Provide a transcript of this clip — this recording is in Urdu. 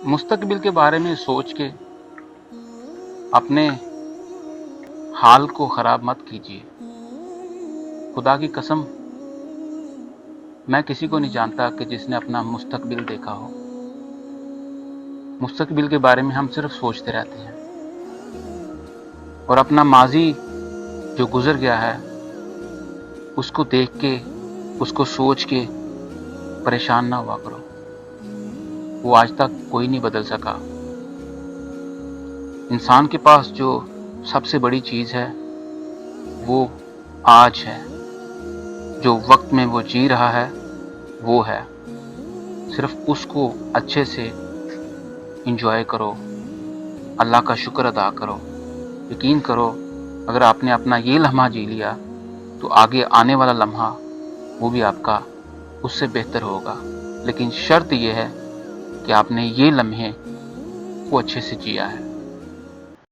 مستقبل کے بارے میں سوچ کے اپنے حال کو خراب مت کیجیے۔ خدا کی قسم میں کسی کو نہیں جانتا کہ جس نے اپنا مستقبل دیکھا ہو۔ مستقبل کے بارے میں ہم صرف سوچتے رہتے ہیں اور اپنا ماضی جو گزر گیا ہے اس کو دیکھ کے، اس کو سوچ کے پریشان نہ ہوا کرو۔ وہ آج تک کوئی نہیں بدل سکا۔ انسان کے پاس جو سب سے بڑی چیز ہے وہ آج ہے۔ جو وقت میں وہ جی رہا ہے وہ ہے، صرف اس کو اچھے سے انجوائے کرو، اللہ کا شکر ادا کرو۔ یقین کرو اگر آپ نے اپنا یہ لمحہ جی لیا تو آگے آنے والا لمحہ وہ بھی آپ کا اس سے بہتر ہوگا۔ لیکن شرط یہ ہے کہ آپ نے یہ لمحے کو اچھے سے جیا ہے۔